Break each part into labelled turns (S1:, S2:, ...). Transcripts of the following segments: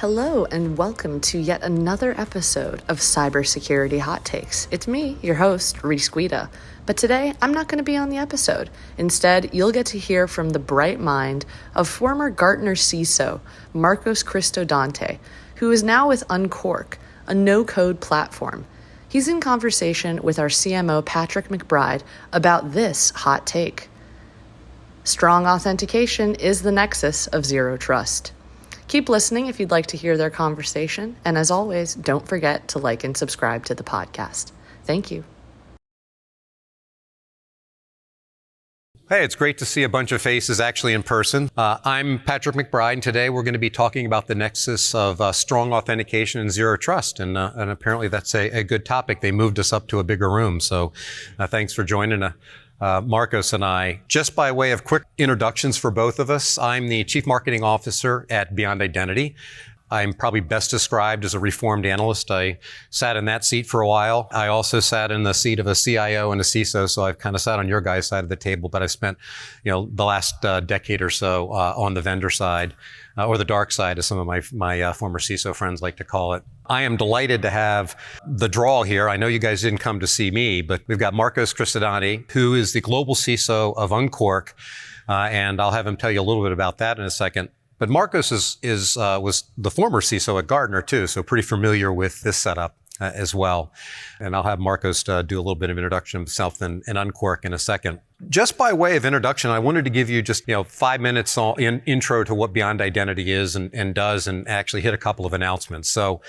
S1: Hello and welcome to yet another episode of Cybersecurity Hot Takes. It's me, your host, Reece Guida. But today, I'm not going to be on the episode. Instead, you'll get to hear from the bright mind of former Gartner CISO, Marcos Christodonte, who is now with Unqork, a no-code platform. He's in conversation with our CMO, Patrick McBride, about this hot take. Strong authentication is the nexus of zero trust. Keep listening if you'd like to hear their conversation, and as always, don't forget to like and subscribe to the podcast. Thank you.
S2: Hey, it's great to see a bunch of faces actually in person. I'm Patrick McBride, and today we're going to be talking about the nexus of strong authentication and zero trust, and apparently that's a good topic. They moved us up to a bigger room, so thanks for joining Marcos and I. Just by way of quick introductions for both of us, I'm the Chief Marketing Officer at Beyond Identity. I'm probably best described as a reformed analyst. I sat in that seat for a while. I also sat in the seat of a CIO and a CISO, so I've kind of sat on your guys' side of the table, but I've spent, the last decade or so on the vendor side, or the dark side, as some of my former CISO friends like to call it. I am delighted to have the draw here. I know you guys didn't come to see me, but we've got Marcos Christodonte, who is the global CISO of Unqork, and I'll have him tell you a little bit about that in a second. But Marcos was the former CISO at Gartner too, so pretty familiar with this setup as well. And I'll have Marcos do a little bit of introduction of himself and Unqork in a second. Just by way of introduction, I wanted to give you just 5 minutes in intro to what Beyond Identity is and does, and actually hit a couple of announcements. So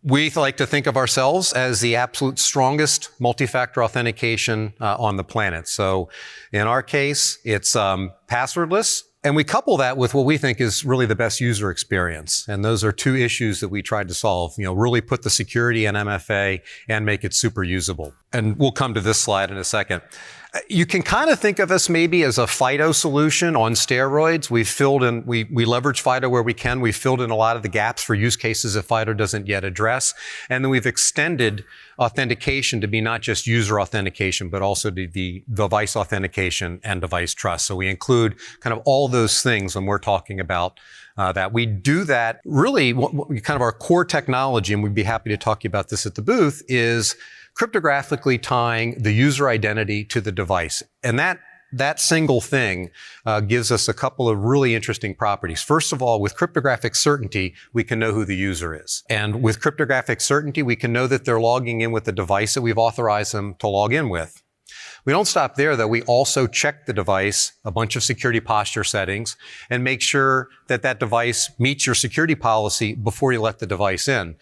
S2: we like to think of ourselves as the absolute strongest multi-factor authentication on the planet. So in our case, it's passwordless. And we couple that with what we think is really the best user experience. And those are two issues that we tried to solve, really put the security in MFA and make it super usable. And we'll come to this slide in a second. You can kind of think of us maybe as a FIDO solution on steroids. We leverage FIDO where we can. We've filled in a lot of the gaps for use cases that FIDO doesn't yet address. And then we've extended authentication to be not just user authentication, but also to the device authentication and device trust. So we include kind of all those things when we're talking about that. We do that really, kind of our core technology, and we'd be happy to talk to you about this at the booth, is cryptographically tying the user identity to the device. And that single thing gives us a couple of really interesting properties. First of all, with cryptographic certainty, we can know who the user is. And with cryptographic certainty, we can know that they're logging in with the device that we've authorized them to log in with. We don't stop there, though. We also check the device, a bunch of security posture settings, and make sure that that device meets your security policy before you let the device in.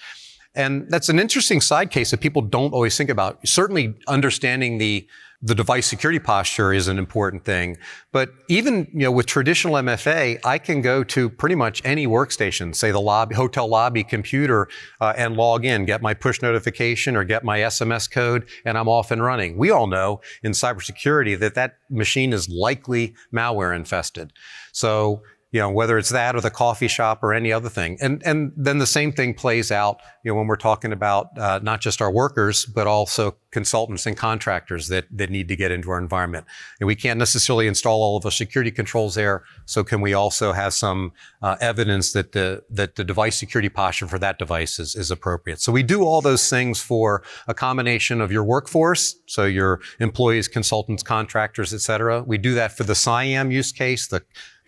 S2: And that's an interesting side case that people don't always think about. Certainly understanding the device security posture is an important thing. But even, with traditional MFA, I can go to pretty much any workstation, say the hotel lobby computer, and log in, get my push notification or get my SMS code, and I'm off and running. We all know in cybersecurity that machine is likely malware infested. So, whether it's that or the coffee shop or any other thing. And then the same thing plays out, when we're talking about not just our workers, but also consultants and contractors that need to get into our environment. And we can't necessarily install all of the security controls there. So can we also have some evidence that the device security posture for that device is appropriate? So we do all those things for a combination of your workforce, so your employees, consultants, contractors, et cetera. We do that for the CIAM use case, the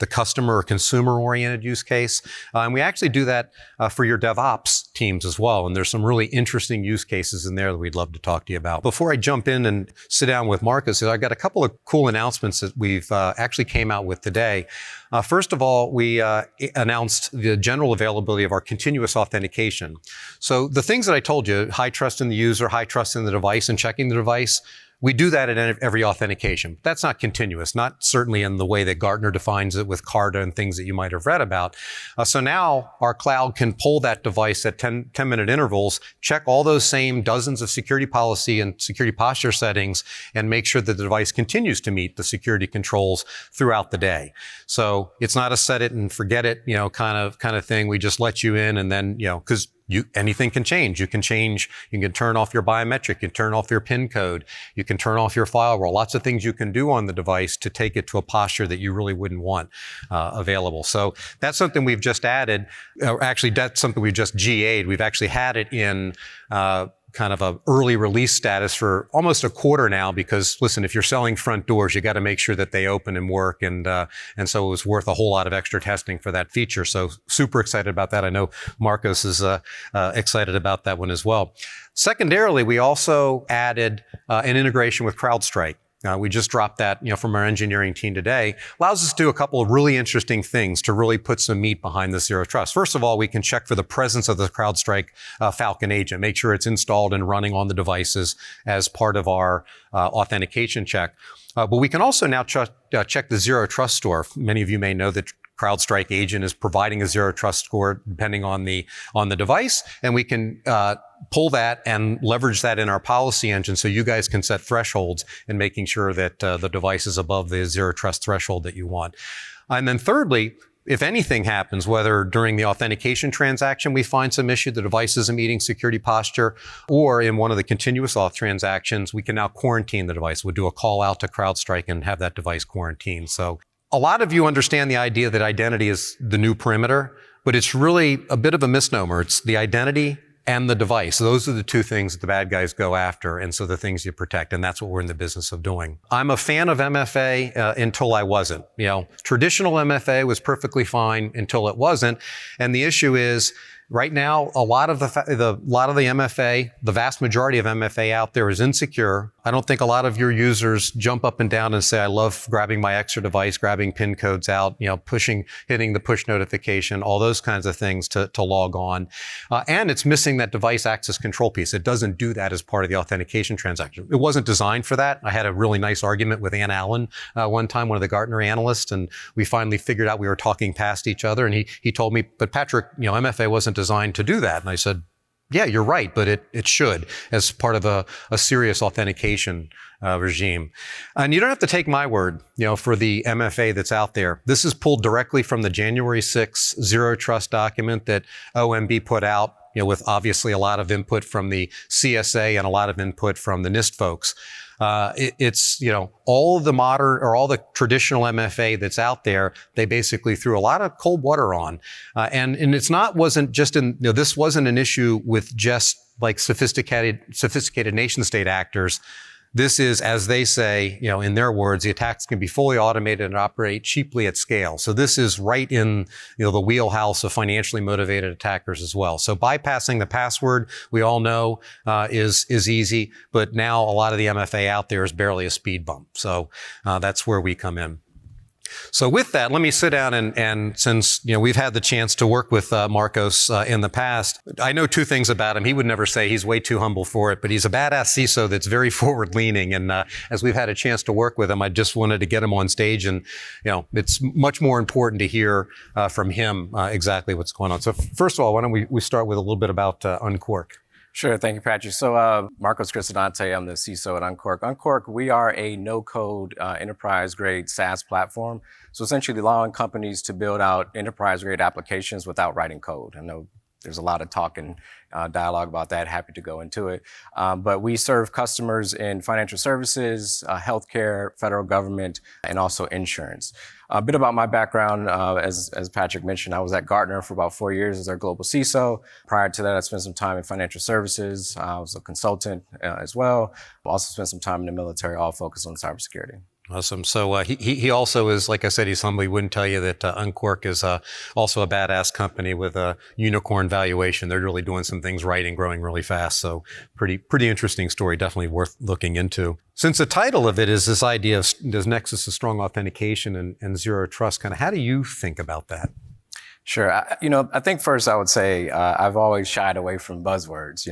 S2: customer or consumer-oriented use case. And we actually do that for your DevOps teams as well. And there's some really interesting use cases in there that we'd love to talk to you about. Before I jump in and sit down with Marcos, I've got a couple of cool announcements that we've actually came out with today. First of all, we announced the general availability of our continuous authentication. So the things that I told you, high trust in the user, high trust in the device, and checking the device, we do that at every authentication. That's not continuous, not certainly in the way that Gartner defines it with CARTA and things that you might have read about. So now our cloud can pull that device at 10-minute intervals, check all those same dozens of security policy and security posture settings, and make sure that the device continues to meet the security controls throughout the day. So it's not a set it and forget it, kind of thing. We just let you in, and then, because anything can change. You can turn off your biometric, you can turn off your PIN code, you can turn off your firewall. Lots of things you can do on the device to take it to a posture that you really wouldn't want available. So that's something we've just added. Actually, that's something we've just GA'd. We've actually had it in kind of a early release status for almost a quarter now, because listen, if you're selling front doors, you got to make sure that they open and work. And so it was worth a whole lot of extra testing for that feature. So super excited about that. I know Marcos is excited about that one as well. Secondarily, we also added an integration with Crowdstrike. We just dropped that, from our engineering team today. Allows us to do a couple of really interesting things to really put some meat behind the Zero Trust. First of all, we can check for the presence of the Crowdstrike Falcon agent, make sure it's installed and running on the devices as part of our authentication check. But we can also now check the Zero Trust score. Many of you may know that Crowdstrike agent is providing a Zero Trust score depending on the device, and we can pull that and leverage that in our policy engine, so you guys can set thresholds in making sure that the device is above the Zero Trust threshold that you want. And then thirdly, if anything happens, whether during the authentication transaction we find some issue, the device isn't meeting security posture, or in one of the continuous auth transactions, we can now quarantine the device. We'll do a call out to Crowdstrike and have that device quarantined. So a lot of you understand the idea that identity is the new perimeter, but it's really a bit of a misnomer. It's the identity and the device. Those are the two things that the bad guys go after, and so the things you protect, and that's what we're in the business of doing. I'm a fan of MFA until I wasn't. Traditional MFA was perfectly fine until it wasn't, and the issue is, right now, a lot of the MFA, the vast majority of MFA out there is insecure. I don't think a lot of your users jump up and down and say, I love grabbing my extra device, grabbing PIN codes out, hitting the push notification, all those kinds of things to log on. And it's missing that device access control piece. It doesn't do that as part of the authentication transaction. It wasn't designed for that. I had a really nice argument with Ann Allen one time, one of the Gartner analysts, and we finally figured out we were talking past each other. And he told me, but Patrick, MFA wasn't designed to do that. And I said, yeah, you're right, but it should, as part of a serious authentication regime. And you don't have to take my word, for the MFA that's out there. This is pulled directly from the January 6th Zero Trust document that OMB put out, with obviously a lot of input from the CSA and a lot of input from the NIST folks. It's, all of the modern or all the traditional MFA that's out there, they basically threw a lot of cold water on. And wasn't just this wasn't an issue with just like sophisticated nation state actors. This is, as they say, in their words, the attacks can be fully automated and operate cheaply at scale. So this is right in, the wheelhouse of financially motivated attackers as well. So bypassing the password, we all know, is easy, but now a lot of the MFA out there is barely a speed bump. So that's where we come in. So with that, let me sit down and since, we've had the chance to work with Marcos in the past, I know two things about him. He would never say, he's way too humble for it, but he's a badass CISO that's very forward leaning. And as we've had a chance to work with him, I just wanted to get him on stage, and, it's much more important to hear from him exactly what's going on. So first of all, why don't we start with a little bit about Unqork?
S3: Sure. Thank you, Patrick. So Marcos Christodonte, I'm the CISO at Unqork. Unqork, we are a no-code enterprise-grade SaaS platform. So essentially allowing companies to build out enterprise-grade applications without writing code. I know there's a lot of talk and dialogue about that. Happy to go into it. But we serve customers in financial services, healthcare, federal government, and also insurance. A bit about my background, as Patrick mentioned, I was at Gartner for about 4 years as our global CISO. Prior to that, I spent some time in financial services. I was a consultant as well. I also spent some time in the military, all focused on cybersecurity.
S2: Awesome. So he also is, like I said, he's somebody wouldn't tell you that Unqork is also a badass company with a unicorn valuation. They're really doing some things right and growing really fast. So pretty interesting story, definitely worth looking into. Since the title of it is this idea of does Nexus a strong authentication and zero trust, kind of how do you think about that?
S3: Sure. I think first I would say I've always shied away from buzzwords.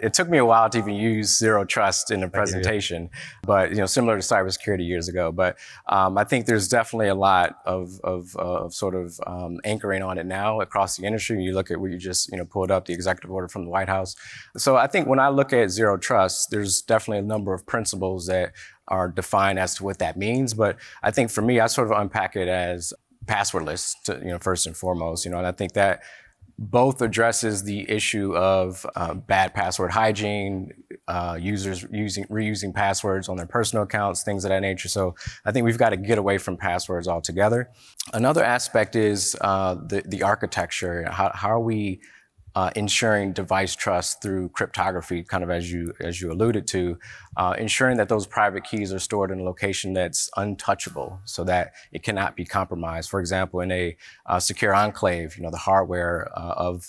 S3: It took me a while to even use zero trust in a presentation, but similar to cybersecurity years ago. But I think there's definitely a lot of sort of anchoring on it now across the industry. You look at what you just pulled up, the executive order from the White House. So I think when I look at zero trust, there's definitely a number of principles that are defined as to what that means. But I think for me, I sort of unpack it as passwordless, first and foremost, and I think that both addresses the issue of bad password hygiene, users reusing passwords on their personal accounts, things of that nature. So I think we've got to get away from passwords altogether. Another aspect is the architecture. How are we ensuring device trust through cryptography, kind of as you alluded to, ensuring that those private keys are stored in a location that's untouchable so that it cannot be compromised. For example, in a secure enclave, the hardware of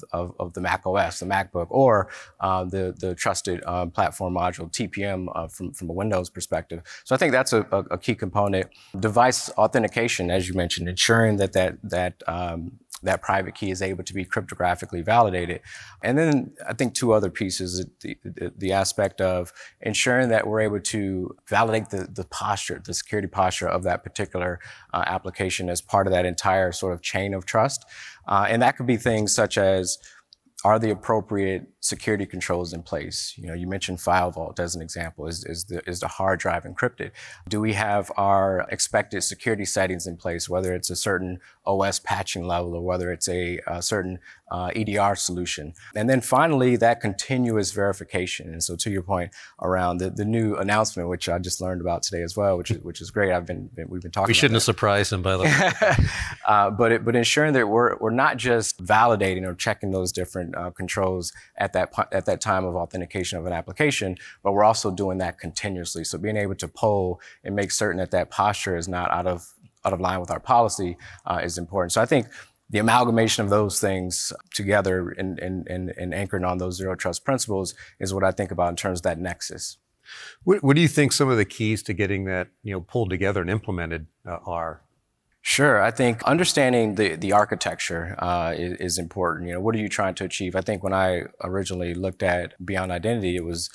S3: the Mac OS, the MacBook, or the trusted platform module, TPM, from a Windows perspective. So I think that's a key component. Device authentication, as you mentioned, ensuring that private key is able to be cryptographically validated. And then I think two other pieces, the aspect of ensuring that we're able to validate the posture, the security posture of that particular application as part of that entire sort of chain of trust. And that could be things such as, are the appropriate security controls in place? You mentioned file vault as an example. Is the hard drive encrypted? Do we have our expected security settings in place, whether it's a certain OS patching level or whether it's a certain EDR solution? And then finally, that continuous verification. And so to your point around the new announcement, which I just learned about today as well, which is great. We've been talking.
S2: We shouldn't have surprised him, by the
S3: way. But ensuring that we're not just validating or checking those different controls at that time of authentication of an application, but we're also doing that continuously. So being able to poll and make certain that posture is not out of line with our policy is important. So I think the amalgamation of those things together and anchoring on those zero trust principles is what I think about in terms of that nexus.
S2: What do you think some of the keys to getting that pulled together and implemented are?
S3: Sure. I think understanding the architecture is important. What are you trying to achieve? I think when I originally looked at Beyond Identity, it was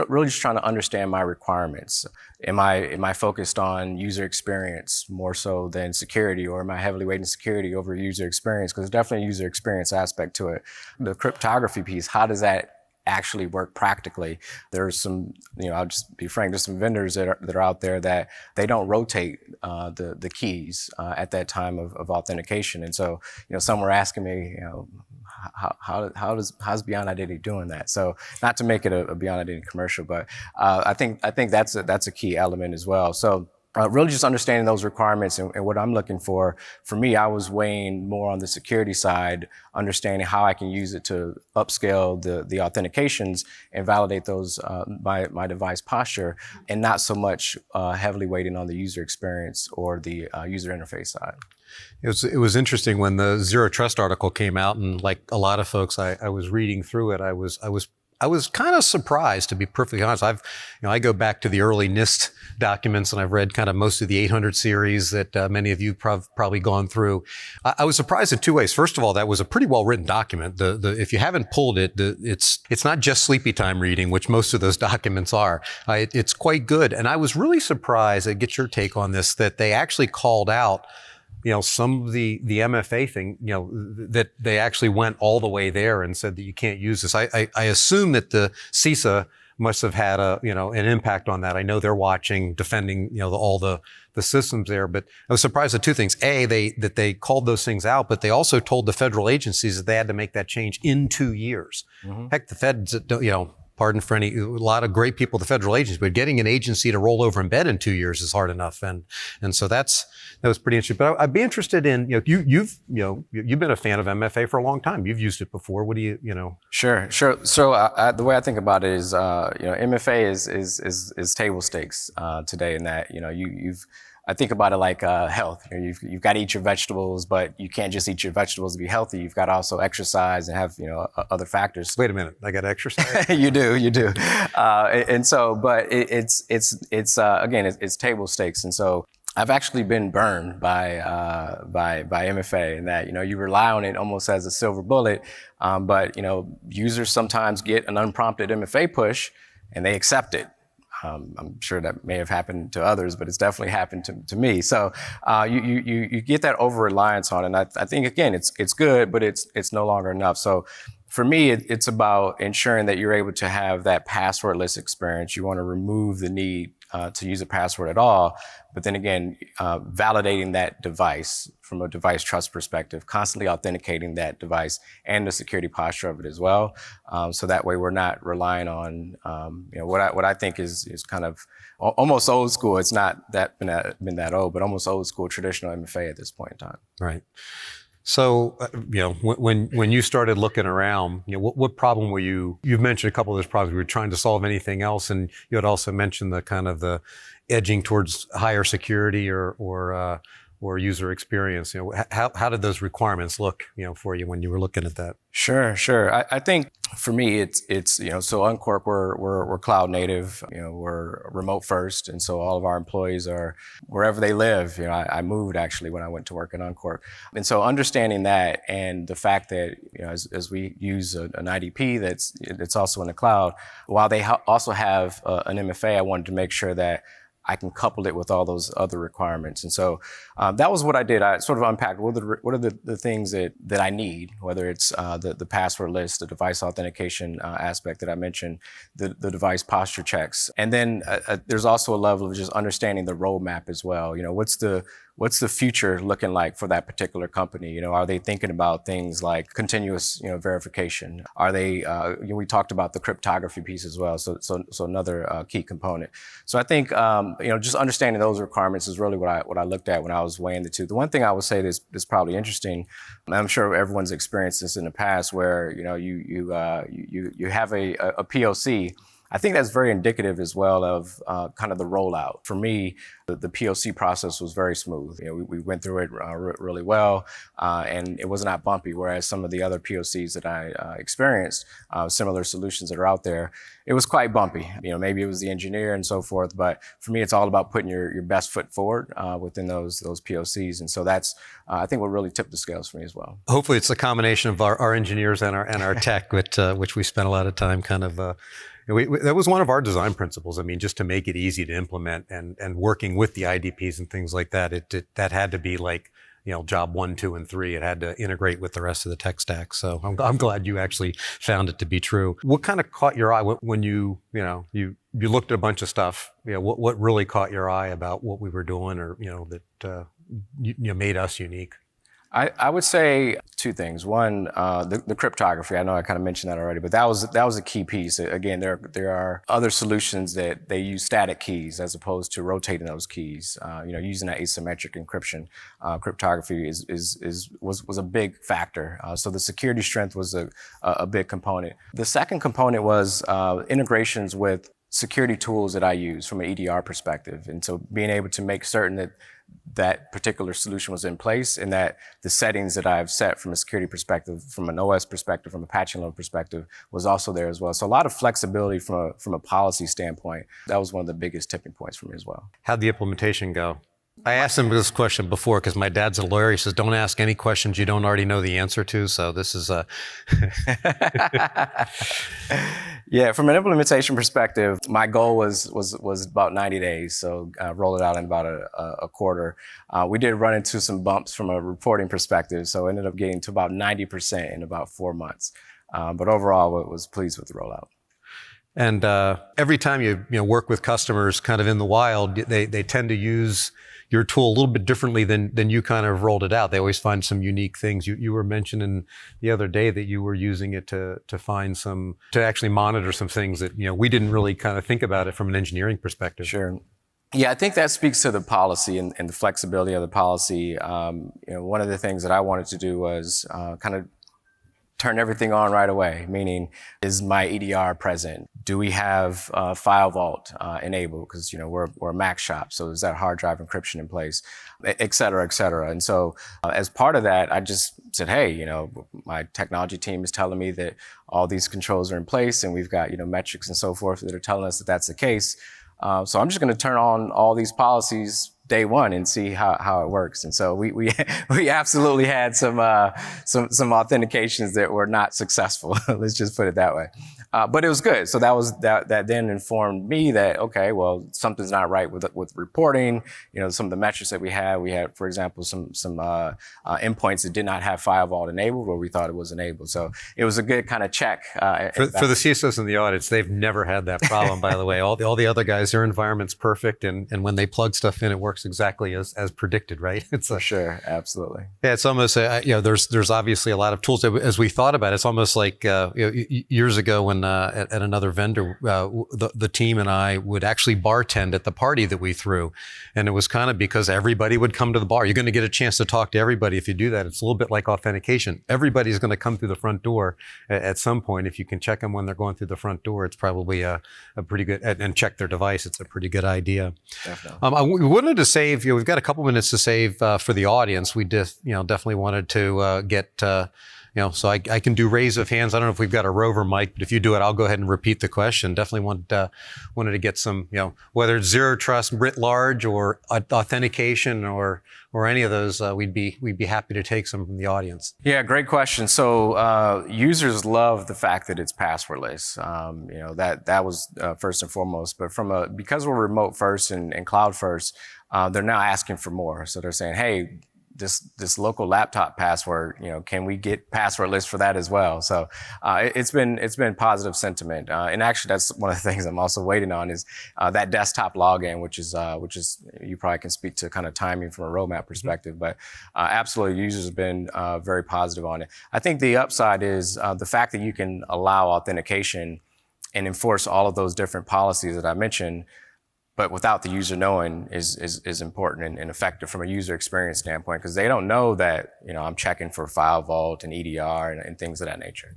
S3: really just trying to understand my requirements. Am I focused on user experience more so than security, or am I heavily weighting security over user experience? Because there's definitely a user experience aspect to it. The cryptography piece, how does that actually work practically? There's some, I'll just be frank, there's some vendors that are out there that they don't rotate the keys at that time of authentication. And so, some were asking me, how's Beyond Identity doing that? So not to make it a Beyond Identity commercial, but I think that's a key element as well. So really just understanding those requirements and what I'm looking for me, I was weighing more on the security side, understanding how I can use it to upscale the authentications and validate those my device posture, and not so much heavily weighting on the user experience or the user interface side.
S2: It was interesting when the Zero Trust article came out, and like a lot of folks, I was reading through it. I was kind of surprised, to be perfectly honest. I go back to the early NIST documents, and I've read kind of most of the 800 series that many of you probably gone through. I was surprised in two ways. First of all, that was a pretty well written document. If you haven't pulled it, it's not just sleepy time reading, which most of those documents are. It's quite good, and I was really surprised. I get your take on this, that they actually called out some of the MFA thing, that they actually went all the way there and said that you can't use this. I assume that the CISA must have had an impact on that. I know they're watching, defending, all the systems there, but I was surprised at two things. That they called those things out, but they also told the federal agencies that they had to make that change in 2 years. Mm-hmm. Heck, the feds, pardon for a lot of great people at the federal agency, but getting an agency to roll over in bed in 2 years is hard enough. And so that was pretty interesting. But I'd be interested in, you've been a fan of MFA for a long time. You've used it before. What do you? Sure.
S3: So the way I think about it is, MFA is table stakes today, in that, I think about it like health. You've got to eat your vegetables, but you can't just eat your vegetables to be healthy. You've got to also exercise and have other factors.
S2: Wait a minute, I got to exercise.
S3: You do. And so, but it's again, it's table stakes. And so I've actually been burned by MFA, in that you rely on it almost as a silver bullet, but users sometimes get an unprompted MFA push and they accept it. I'm sure that may have happened to others, but it's definitely happened to me. So you get that over reliance on it. And I think, again, it's good, but it's no longer enough. So for me, it's about ensuring that you're able to have that passwordless experience. You want to remove the need to use a password at all. But then again, validating that device from a device trust perspective, constantly authenticating that device and the security posture of it as well. So that way we're not relying on, what I think is kind of almost old school. It's not been that old, but almost old school traditional MFA at this point in time.
S2: Right. So, when you started looking around, what problem were you've mentioned a couple of those problems. We were trying to solve anything else. And you had also mentioned the kind of the edging towards higher security or user experience. How did those requirements look, for you when you were looking at that?
S3: Sure. I think for me, it's so Unqork, we're cloud native, we're remote first. And so all of our employees are wherever they live. I moved actually when I went to work at Unqork. And so understanding that and the fact that, as we use an IDP that's also in the cloud, while they also have an MFA, I wanted to make sure that I can couple it with all those other requirements. And so that was what I did. I sort of unpacked what are the things that I need, whether it's the password list, the device authentication aspect that I mentioned, the device posture checks. And then there's also a level of just understanding the roadmap as well. What's the future looking like for that particular company? Are they thinking about things like continuous, verification? Are they, we talked about the cryptography piece as well. So another key component. So I think, just understanding those requirements is really what I looked at when I was weighing the two. The one thing I would say that's probably interesting, and I'm sure everyone's experienced this in the past, where, you have a POC. I think that's very indicative as well of kind of the rollout. For me, the POC process was very smooth. We went through it really well, and it was not bumpy. Whereas some of the other POCs that I experienced, similar solutions that are out there, it was quite bumpy. Maybe it was the engineer and so forth, but for me, it's all about putting your best foot forward within those POCs. And so that's, I think, what really tipped the scales for me as well.
S2: Hopefully, it's a combination of our engineers and our tech, which we spent a lot of time kind of. That was one of our design principles. I mean, just to make it easy to implement and working with the IDPs and things like that, that had to be like, job 1, 2, and 3. It had to integrate with the rest of the tech stack. So I'm glad you actually found it to be true. What kind of caught your eye when you looked at a bunch of stuff? What really caught your eye about what we were doing, or that made us unique?
S3: I would say two things. One, the cryptography. I know I kind of mentioned that already, but that was a key piece. Again, there are other solutions that they use static keys as opposed to rotating those keys. Using that asymmetric encryption, cryptography was a big factor. So the security strength was a big component. The second component was integrations with security tools that I use from an EDR perspective, and so being able to make certain that particular solution was in place, and that the settings that I've set from a security perspective, from an OS perspective, from a patching load perspective, was also there as well. So a lot of flexibility from a policy standpoint. That was one of the biggest tipping points for me as well.
S2: How'd the implementation go? I asked him this question before because my dad's a lawyer. He says, don't ask any questions you don't already know the answer to. So this is
S3: Yeah, from an implementation perspective, my goal was about 90 days. So roll it out in about a quarter. We did run into some bumps from a reporting perspective. So ended up getting to about 90% in about 4 months. But overall, I was pleased with the rollout.
S2: And every time you work with customers kind of in the wild, they tend to use your tool a little bit differently than you kind of rolled it out. They always find some unique things. You were mentioning the other day that you were using it to actually monitor some things that we didn't really kind of think about it from an engineering perspective.
S3: Sure. Yeah, I think that speaks to the policy and the flexibility of the policy. One of the things that I wanted to do was kind of turn everything on right away, meaning, is my EDR present? Do we have File Vault enabled? Because we're a Mac shop, so is that hard drive encryption in place, et cetera, et cetera. And so as part of that, I just said, hey, my technology team is telling me that all these controls are in place, and we've got metrics and so forth that are telling us that that's the case. So I'm just going to turn on all these policies day one and see how it works. And so we we absolutely had some authentications that were not successful. Let's just put it that way. But it was good. So that then informed me that, okay, well, something's not right with reporting. Some of the metrics that we had, for example, some endpoints that did not have firewall enabled where we thought it was enabled. So it was a good kind of check.
S2: For the CISOs in the audience, they've never had that problem, by the way. All the other guys, their environment's perfect. And when they plug stuff in, it works exactly as predicted, right?
S3: For sure. Absolutely.
S2: Yeah, it's almost, there's obviously a lot of tools. As we thought about it, it's almost like years ago when at another vendor, the team and I would actually bartend at the party that we threw. And it was kind of because everybody would come to the bar. You're going to get a chance to talk to everybody if you do that. It's a little bit like authentication. Everybody's going to come through the front door at some point. If you can check them when they're going through the front door, it's probably a pretty good, and check their device. It's a pretty good idea.
S3: Definitely.
S2: We wanted to save, we've got a couple minutes to save for the audience. We definitely wanted to get, so I can do raise of hands. I don't know if we've got a rover mic, but if you do it, I'll go ahead and repeat the question. Definitely wanted to get some, whether it's zero trust writ large or authentication or any of those, we'd be happy to take some from the audience.
S3: Yeah, great question. So users love the fact that it's passwordless. That was first and foremost. But because we're remote first and cloud first, they're now asking for more. So they're saying, hey, this local laptop password, can we get passwordless for that as well? So it's been positive sentiment, and actually that's one of the things I'm also waiting on is that desktop login, which is you probably can speak to kind of timing from a roadmap perspective, but absolutely users have been very positive on it. I think the upside is the fact that you can allow authentication and enforce all of those different policies that I mentioned, but without the user knowing is important and effective from a user experience standpoint, because they don't know that, I'm checking for file vault and EDR and things of that nature.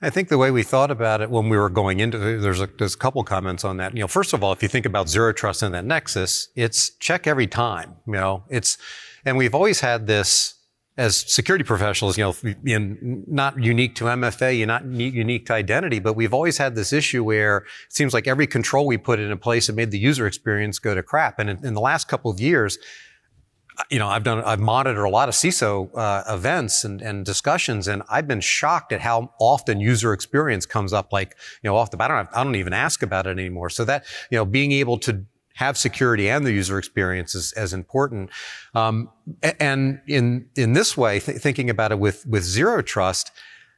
S2: I think the way we thought about it when we were going into it, there's a couple comments on that. First of all, if you think about zero trust in that Nexus, it's check every time, and we've always had this as security professionals, not unique to MFA, you're not unique to identity, but we've always had this issue where it seems like every control we put in place, it made the user experience go to crap. And in the last couple of years, I've monitored a lot of CISO events and discussions, and I've been shocked at how often user experience comes up. Like, off the bat, I don't even ask about it anymore. So that, being able to have security and the user experience is as important. And in this way, thinking about it with zero trust,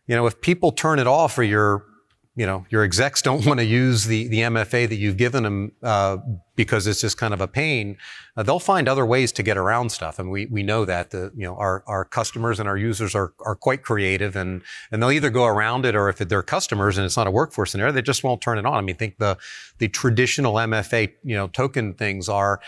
S2: if people turn it off or your execs don't want to use the MFA that you've given them because it's just kind of a pain, they'll find other ways to get around stuff. And we know that our customers and our users are quite creative, and they'll either go around it, or if they're customers and it's not a workforce scenario, they just won't turn it on. I mean, think the traditional MFA token things are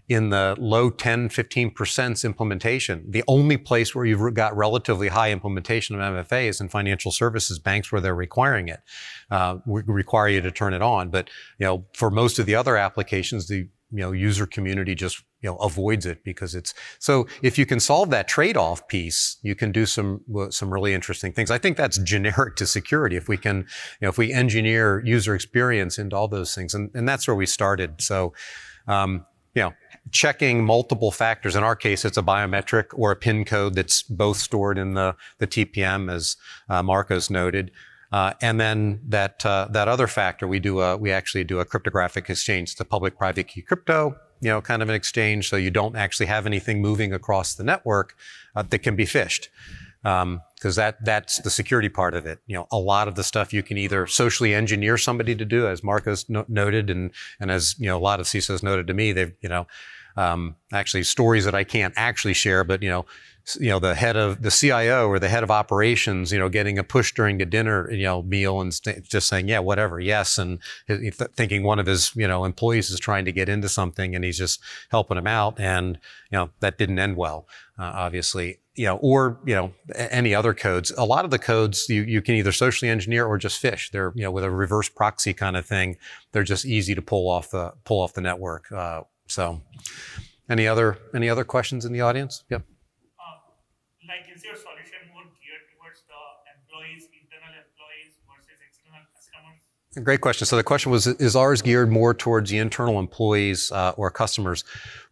S2: in the low 10, 15% implementation. The only place where you've got relatively high implementation of MFA is in financial services banks where they're requiring it, require you to turn it on. But, for most of the other applications, the user community just, avoids it because it's, so if you can solve that trade-off piece, you can do some really interesting things. I think that's generic to security. If we can, if we engineer user experience into all those things, and that's where we started. So, checking multiple factors. In our case, it's a biometric or a PIN code that's both stored in the TPM, as Marcos noted. And then that other factor, we actually do a cryptographic exchange. It's a public-private key crypto, kind of an exchange. So you don't actually have anything moving across the network that can be phished. Because that's the security part of it. A lot of the stuff you can either socially engineer somebody to do, as Marcos noted, and as a lot of CISOs noted to me, they've actually stories that I can't actually share, but the head of the CIO or the head of operations, getting a push during the dinner, meal and just saying, yeah, whatever, yes, and thinking one of his, employees is trying to get into something and he's just helping him out, and that didn't end well, obviously. Or any other codes. A lot of the codes you can either socially engineer or just phish. They're with a reverse proxy kind of thing. They're just easy to pull off the network. So, any other questions in the audience? Yep.
S4: Is your solution more geared towards the employees, internal employees versus external customers?
S2: Great question. So the question was, is ours geared more towards the internal employees or customers?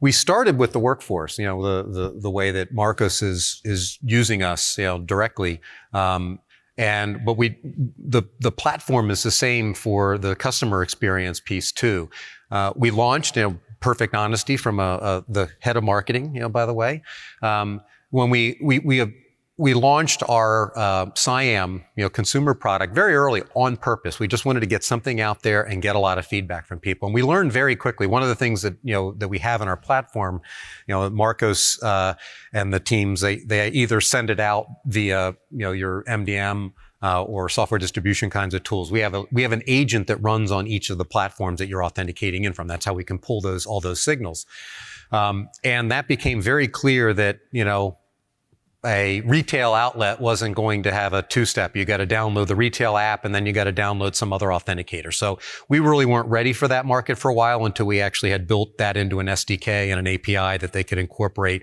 S2: We started with the workforce, the way that Marcos is using us, directly. But the platform is the same for the customer experience piece too. We launched, perfect honesty from the head of marketing, by the way. When we launched our SIAM, consumer product very early on purpose. We just wanted to get something out there and get a lot of feedback from people. And we learned very quickly. One of the things that, that we have in our platform, Marcos and the teams, they either send it out via, your MDM or software distribution kinds of tools. We have an agent that runs on each of the platforms that you're authenticating in from. That's how we can pull all those signals. And that became very clear that, a retail outlet wasn't going to have a two-step. You got to download the retail app and then you got to download some other authenticator. So we really weren't ready for that market for a while until we actually had built that into an SDK and an API that they could incorporate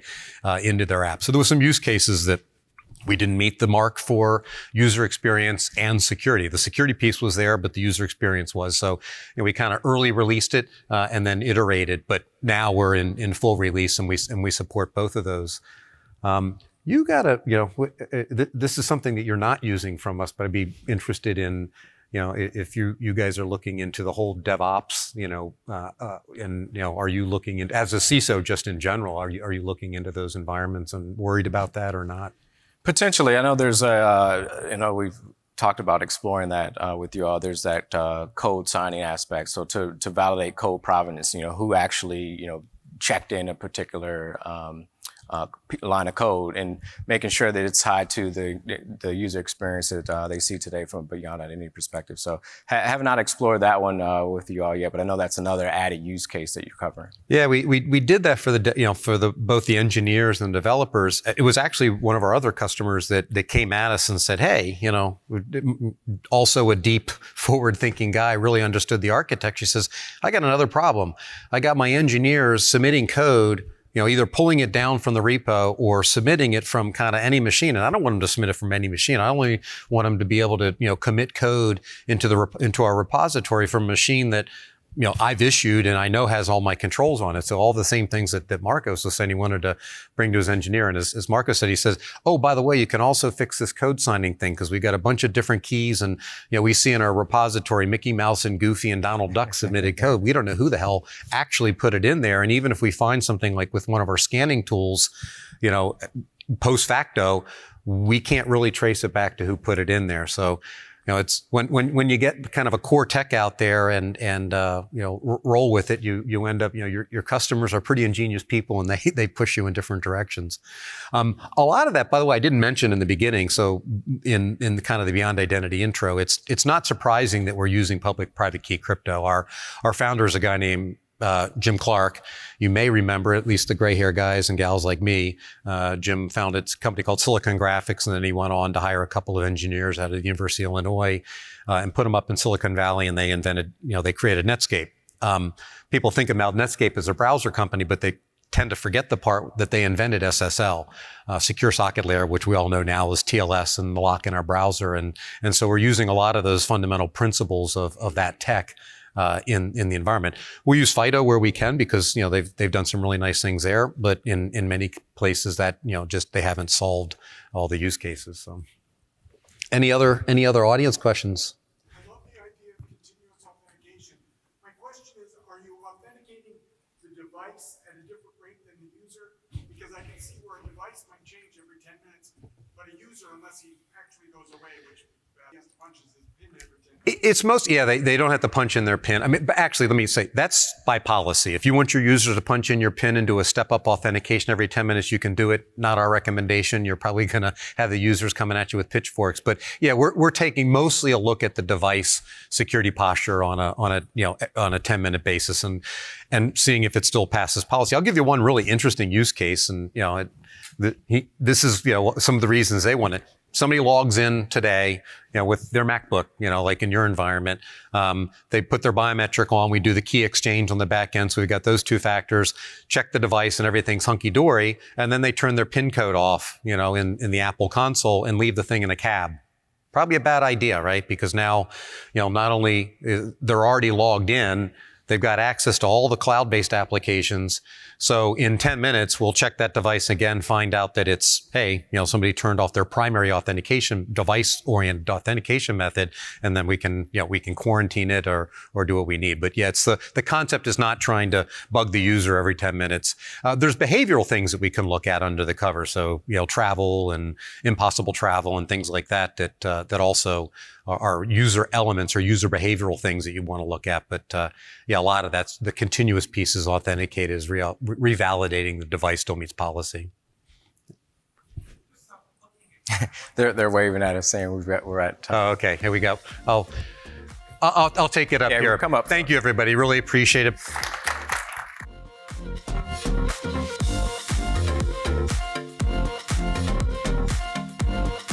S2: into their app. So there were some use cases that we didn't meet the mark for user experience and security. The security piece was there, but the user experience was. So we kind of early released it and then iterated, but now we're in full release and we support both of those. You gotta, this is something that you're not using from us, but I'd be interested in, if you guys are looking into the whole DevOps, are you looking into, as a CISO just in general, are you looking into those environments and worried about that or not?
S3: Potentially. I know there's we've talked about exploring that with you all. There's that code signing aspect. So to validate code provenance, who actually, checked in a particular line of code and making sure that it's tied to the user experience that they see today from beyond identity perspective. So have not explored that one with you all yet, but I know that's another added use case that you're covering.
S2: Yeah, we did that for both the engineers and developers. It was actually one of our other customers that came at us and said, hey, also a deep forward-thinking guy, really understood the architecture. He says, I got another problem. I got my engineers submitting code, either pulling it down from the repo or submitting it from kind of any machine. And I don't want them to submit it from any machine. I only want them to be able to, commit code into our repository from a machine that, I've issued and I know has all my controls on it. So all the same things that Marcos was saying he wanted to bring to his engineer. And as Marcos said, he says, oh, by the way, you can also fix this code signing thing because we got a bunch of different keys. And, we see in our repository, Mickey Mouse and Goofy and Donald Duck submitted code. We don't know who the hell actually put it in there. And even if we find something like with one of our scanning tools, post facto, we can't really trace it back to who put it in there. So, it's when you get kind of a core tech out there and roll with it, you end up, your customers are pretty ingenious people and they push you in different directions. A lot of that, by the way, I didn't mention in the beginning. So in the kind of the Beyond Identity intro, it's not surprising that we're using public private key crypto. Our founder is a guy named Jim Clark. You may remember, at least the gray hair guys and gals like me, Jim founded a company called Silicon Graphics, and then he went on to hire a couple of engineers out of the University of Illinois and put them up in Silicon Valley, and they they created Netscape. People think about Netscape as a browser company, but they tend to forget the part that they invented SSL, Secure Socket Layer, which we all know now is TLS and the lock in our browser. And so we're using a lot of those fundamental principles of that tech in the environment. We use FIDO where we can because, they've done some really nice things there, but in many places that, just they haven't solved all the use cases. So any other audience questions?
S5: I love the idea of continuous authentication. My question is, are you authenticating the device at a different rate than the user? Because I can see where a device might change every 10 minutes, but a user, unless he actually goes away, which he has to punch his pin every 10 minutes.
S2: It's they don't have to punch in their pin. I mean, but actually, let me say, that's by policy. If you want your user to punch in your pin into a step-up authentication every 10 minutes, you can do it. Not our recommendation. You're probably going to have the users coming at you with pitchforks. But yeah, we're taking mostly a look at the device security posture on a 10-minute basis and seeing if it still passes policy. I'll give you one really interesting use case, and this is some of the reasons they want it. Somebody logs in today, with their MacBook, like in your environment. They put their biometric on. We do the key exchange on the back end. So we've got those two factors, check the device and everything's hunky-dory. And then they turn their PIN code off, in the Apple console and leave the thing in a cab. probably a bad idea, right? Because now, not only they're already logged in, they've got access to all the cloud-based applications. So in 10 minutes, we'll check that device again, find out that it's, hey, somebody turned off their primary authentication, device-oriented authentication method, and then we can quarantine it or do what we need. But yeah, it's the concept is not trying to bug the user every 10 minutes. There's behavioral things that we can look at under the cover. So, travel and impossible travel and things like that also are user elements or user behavioral things that you want to look at. But a lot of that's the continuous pieces authenticated is revalidating the device still meets policy.
S3: They're waving at us saying we're at time.
S2: Oh, okay. Here we go. I'll take it up here.
S3: Come up.
S2: Thank you, everybody. Really appreciate it.